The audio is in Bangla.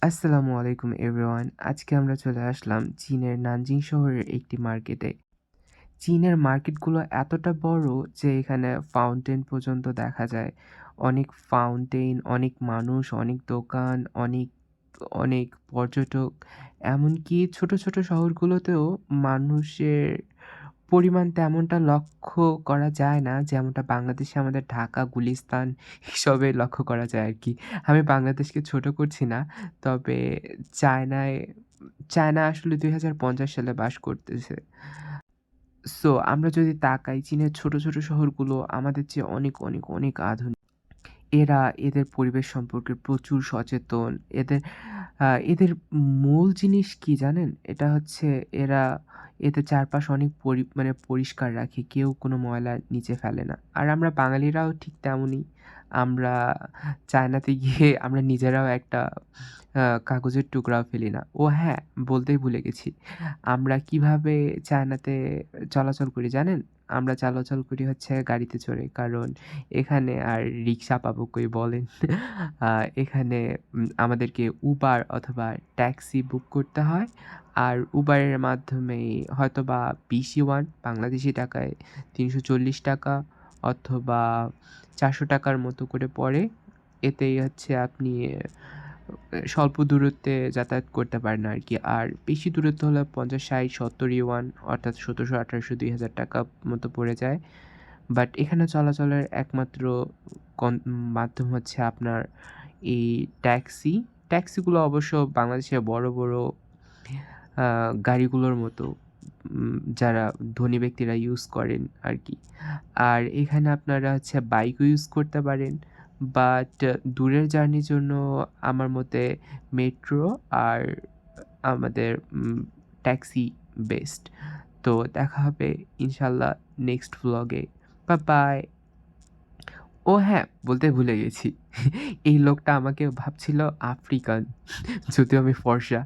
আসসালামু আলাইকুম এভরিওয়ান। আজকে আমরা চলে আসলাম চীনের নানজিং শহরের একটি মার্কেটে। চীনের মার্কেটগুলো এতটা বড় যে এখানে ফাউন্টেন পর্যন্ত দেখা যায়। অনেক ফাউন্টেন, অনেক মানুষ, অনেক দোকান, অনেক অনেক পর্যটক। এমনকি ছোট, ছোট শহরগুলোতেও মানুষের পরিমাণ তেমনটা লক্ষ্য করা যায় না, যেমনটা বাংলাদেশে আমাদের ঢাকা, গুলিস্তান এসবে লক্ষ্য করা যায় আরকি। আমি বাংলাদেশকে ছোট করছি না। তবে চায়নায় চায়না আসলে ২০৫০ সালে বাস করতেছে। সো আমরা যদি তাকাই চীনের ছোট, ছোট শহরগুলো আমাদের চেয়ে অনেক, অনেক, অনেক আধুনিক। এরা এদের পরিবেশ সম্পর্কে প্রচুর সচেতন। এদের মূল জিনিস কি জানেন? এটা হচ্ছে এরা এদের চারপাশ অনেক মানে পরিষ্কার রাখে। কেউ কোনো ময়লা নিচে ফেলে না। আর আমরা বাঙালিরাও ঠিক তেমনই। আমরা চায়নাতে গিয়ে আমরা নিজেরাও একটা কাগজের টুকরাও ফেলি না। ও হ্যাঁ, বলতেই ভুলে গেছি। আমরা কিভাবে চায়নাতে চলাচল করি জানেন? আমরা চলাচল করি হচ্ছে গাড়িতে চড়ে। কারণ এখানে আর রিক্সা পাবো কই বলেন? আ এখানে আমাদেরকে Uber অথবা ট্যাক্সি বুক করতে হয়। আর Uber এর মাধ্যমেই হয়তোবা BC1 বাংলাদেশী টাকায় ৳৩৪০ অথবা ৳৪০০ র মতো করে পড়ে। এতেই হচ্ছে আপনি স্বল্প দূরত্বে যাতায়াত করতে পারেন আরকি। আর বেশি দূরত্ব হলে ৫০, ৬০, ৭০ ইউয়ান অর্থাৎ ১৭০০, ১৮০০, ৳২,০০০ মতো পড়ে যায়। বাট এখানে চলাচলের একমাত্র মাধ্যম হচ্ছে আপনার এই ট্যাক্সি। ট্যাক্সিগুলো অবশ্য বাংলাদেশের বড়, বড় আ গাড়িগুলোর মতো যারা ধনী ব্যক্তিরা ইউজ করেন আরকি। আর এখানে আপনারা হচ্ছে বাইকও ইউজ করতে পারেন। বাট দূরের জার্নির জন্য আমার মতে মেট্রো আর আমাদের ট্যাক্সি বেস্ট। তো দেখা হবে ইনশাআল্লাহ নেক্সট ভ্লগে। বাই। ও হ্যাঁ, বলতে ভুলে গেছি। এই লোকটা আমাকে ভাবছিল আফ্রিকান যদিও আমি ফর্সা।